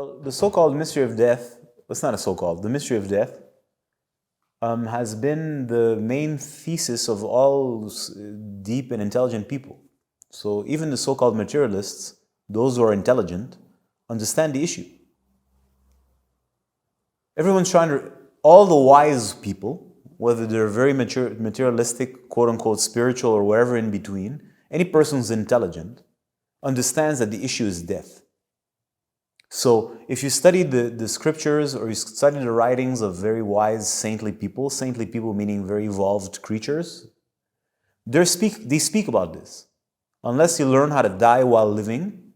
Well, the so-called mystery of death, it's not a so-called, the mystery of death has been the main thesis of all deep and intelligent people. So even the so-called materialists, those who are intelligent, understand the issue. Everyone's trying to, all the wise people, whether they're very materialistic, quote-unquote spiritual, or wherever in between, any person who's intelligent understands that the issue is death. So if you study the scriptures or you study the writings of very wise, saintly people meaning very evolved creatures, they speak about this. Unless you learn how to die while living,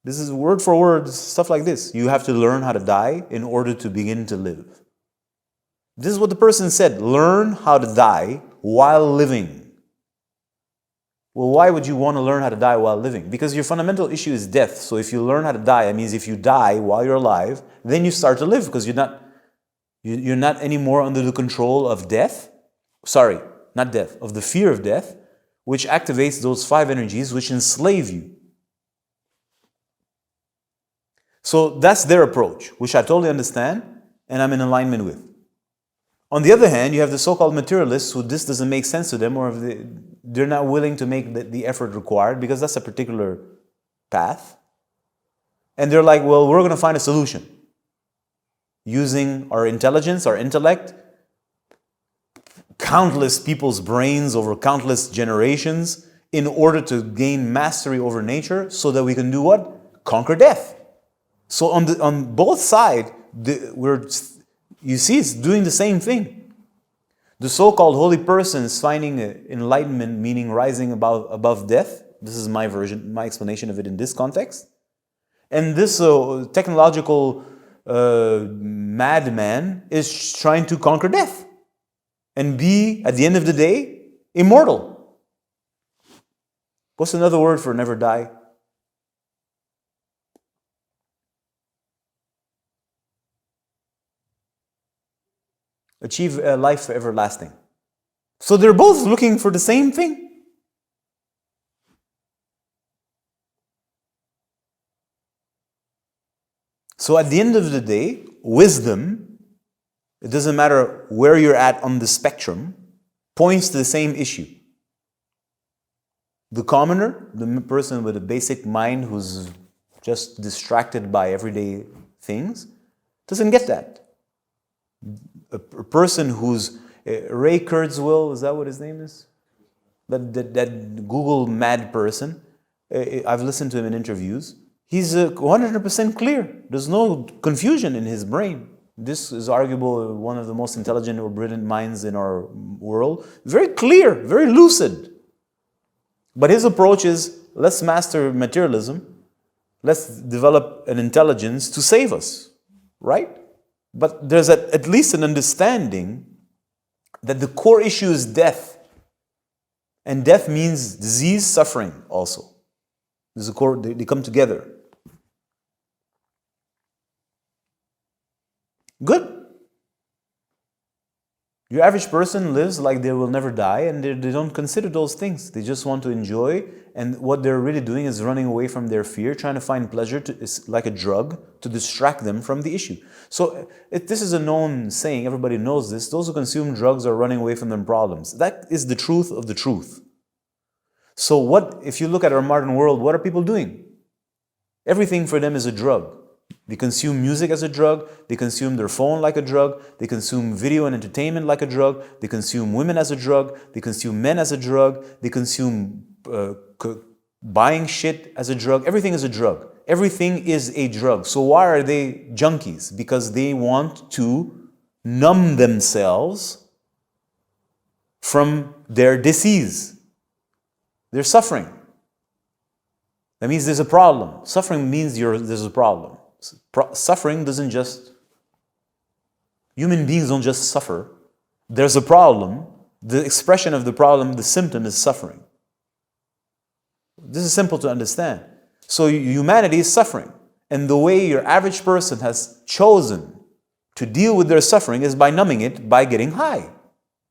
this is word for word, stuff like this. You have to learn how to die in order to begin to live. This is what the person said, learn how to die while living. Well, why would you want to learn how to die while living? Because your fundamental issue is death. So if you learn how to die, that means if you die while you're alive, then you start to live because you're not anymore under the control of death. Sorry, not death, of the fear of death, which activates those 5 energies which enslave you. So that's their approach, which I totally understand and I'm in alignment with. On the other hand, you have the so-called materialists who this doesn't make sense to them, or they're not willing to make the effort required because that's a particular path. And they're like, well, we're going to find a solution using our intelligence, our intellect, countless people's brains over countless generations in order to gain mastery over nature so that we can do what? Conquer death. So on both sides, you see it's doing the same thing. The so-called holy person is finding enlightenment, meaning rising above death. This is my version, my explanation of it in this context. And this technological madman is trying to conquer death and be, at the end of the day, immortal. What's another word for never die? Achieve a life everlasting. So they're both looking for the same thing. So at the end of the day, wisdom, it doesn't matter where you're at on the spectrum, points to the same issue. The commoner, the person with a basic mind who's just distracted by everyday things, doesn't get that. A person who's Ray Kurzweil, is that what his name is? That Google mad person. I've listened to him in interviews. He's 100% clear. There's no confusion in his brain. This is arguably one of the most intelligent or brilliant minds in our world. Very clear, very lucid. But his approach is, let's master materialism. Let's develop an intelligence to save us, right? But there's at least an understanding that the core issue is death. And death means disease, suffering also. There's a core, they come together. Good. Your average person lives like they will never die, and they don't consider those things. They just want to enjoy, and what they're really doing is running away from their fear, trying to find pleasure, it's like a drug, to distract them from the issue. So this is a known saying, everybody knows this, those who consume drugs are running away from their problems. That is the truth of the truth. So if you look at our modern world, what are people doing? Everything for them is a drug. They consume music as a drug, they consume their phone like a drug, they consume video and entertainment like a drug, they consume women as a drug, they consume men as a drug, they consume buying shit as a drug. Everything is a drug. Everything is a drug. So why are they junkies? Because they want to numb themselves from their disease. They're suffering. That means there's a problem. Suffering means there's a problem. Suffering doesn't just, human beings don't just suffer. There's a problem. The expression of the problem, the symptom is suffering. This is simple to understand. So humanity is suffering. And the way your average person has chosen to deal with their suffering is by numbing it, by getting high.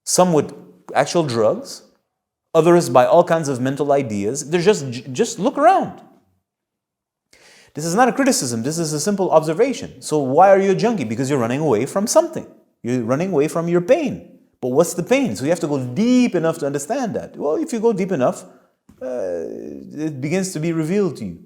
Some with actual drugs, others by all kinds of mental ideas. They're just look around. This is not a criticism, this is a simple observation. So why are you a junkie? Because you're running away from something. You're running away from your pain. But what's the pain? So you have to go deep enough to understand that. Well, if you go deep enough, it begins to be revealed to you.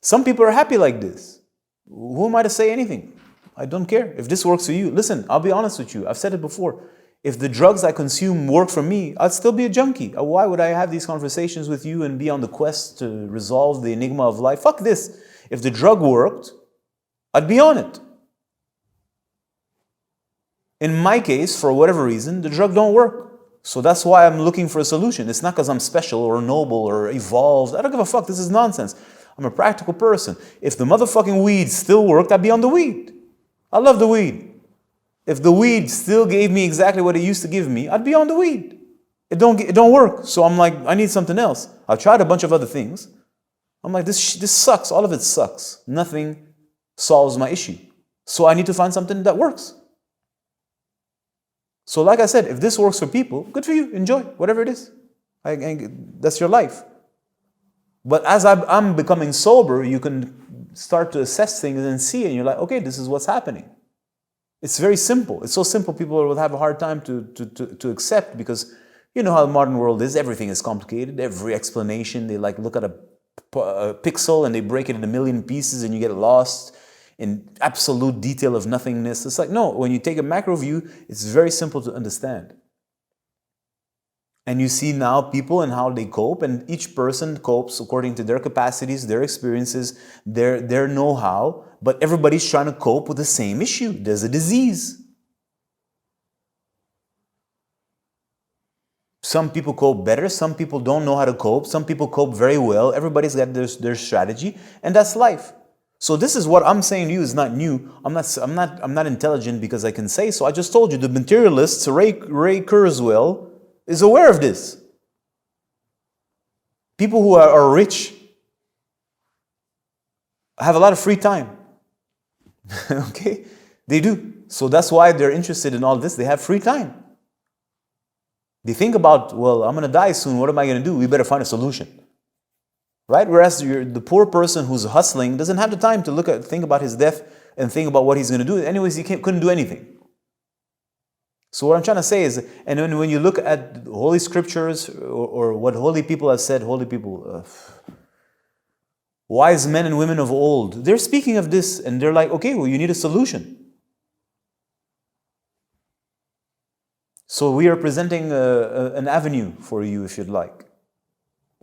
Some people are happy like this. Who am I to say anything? I don't care. If this works for you, listen, I'll be honest with you. I've said it before. If the drugs I consume work for me, I'd still be a junkie. Why would I have these conversations with you and be on the quest to resolve the enigma of life? Fuck this. If the drug worked, I'd be on it. In my case, for whatever reason, the drug don't work. So that's why I'm looking for a solution. It's not because I'm special or noble or evolved. I don't give a fuck. This is nonsense. I'm a practical person. If the motherfucking weed still worked, I'd be on the weed. I love the weed. If the weed still gave me exactly what it used to give me, I'd be on the weed. It don't work. So I'm like, I need something else. I've tried a bunch of other things. I'm like, this sucks. All of it sucks. Nothing solves my issue. So I need to find something that works. So like I said, if this works for people, good for you. Enjoy whatever it is. That's your life. But as I'm becoming sober, you can start to assess things and see, and you're like, okay, this is what's happening. It's very simple. It's so simple people will have a hard time to accept, because you know how the modern world is. Everything is complicated. Every explanation, they like look at a pixel and they break it in a million pieces and you get lost in absolute detail of nothingness. It's like, no, when you take a macro view, it's very simple to understand. And you see now people and how they cope, and each person copes according to their capacities, their experiences, their know-how, but everybody's trying to cope with the same issue. There's a disease. Some people cope better, some people don't know how to cope, some people cope very well. Everybody's got their strategy, and that's life. So this is what I'm saying to you is not new. I'm not intelligent because I can say so. I just told you the materialists, Ray Kurzweil, is aware of this. People who are rich have a lot of free time. Okay? They do. So that's why they're interested in all this. They have free time. They think about, well, I'm going to die soon. What am I going to do? We better find a solution. Right? Whereas the poor person who's hustling doesn't have the time to think about his death and think about what he's going to do. Anyways, he couldn't do anything. So what I'm trying to say is, and when you look at holy scriptures or what holy people have said, holy people, wise men and women of old, they're speaking of this and they're like, okay, well, you need a solution. So we are presenting an avenue for you if you'd like.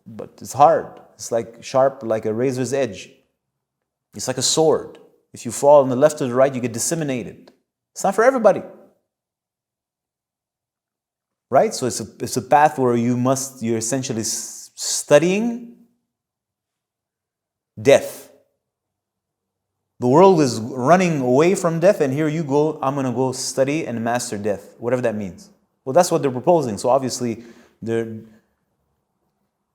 But it's hard. It's like sharp, like a razor's edge. It's like a sword. If you fall on the left or the right, you get disseminated. It's not for everybody. Right? So it's a path where you're essentially studying death. The world is running away from death, and here you go, I'm going to go study and master death, whatever that means. Well, that's what they're proposing. So obviously,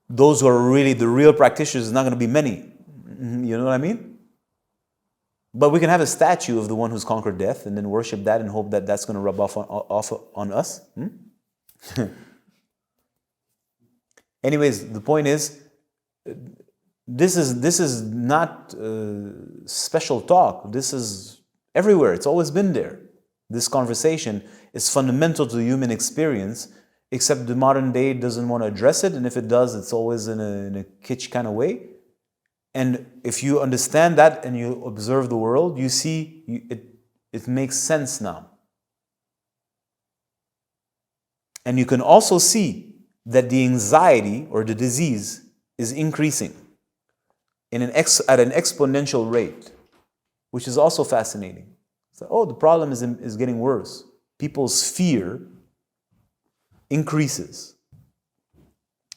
those who are really the real practitioners is not going to be many. You know what I mean? But we can have a statue of the one who's conquered death and then worship that and hope that that's going to rub off on us. Anyways, the point is, this is not special talk. This is everywhere. It's always been there. This conversation is fundamental to the human experience, except the modern day doesn't want to address it, and if it does, it's always in a kitsch kind of way. And if you understand that and you observe the world, you see it makes sense now. And you can also see that the anxiety or the disease is increasing at an exponential rate, which is also fascinating. So, the problem is getting worse. People's fear increases.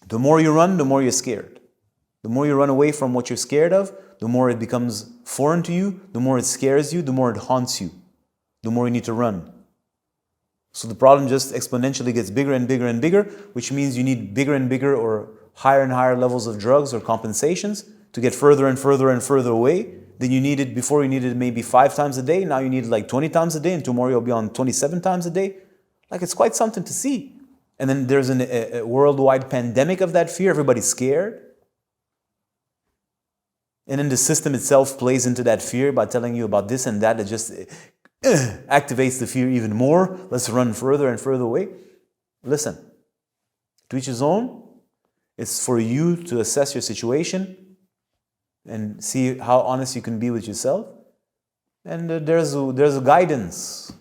The more you run, the more you're scared. The more you run away from what you're scared of, the more it becomes foreign to you, the more it scares you, the more it haunts you, the more you need to run. So the problem just exponentially gets bigger and bigger and bigger, which means you need bigger and bigger or higher and higher levels of drugs or compensations to get further and further and further away than you needed before. You needed maybe 5 times a day. Now you need like 20 times a day, and tomorrow you'll be on 27 times a day. Like, it's quite something to see. And then there's a worldwide pandemic of that fear. Everybody's scared. And then the system itself plays into that fear by telling you about this and that. It just activates the fear even more. Let's run further and further away. Listen, to each his own. It's for you to assess your situation and see how honest you can be with yourself. And there's a guidance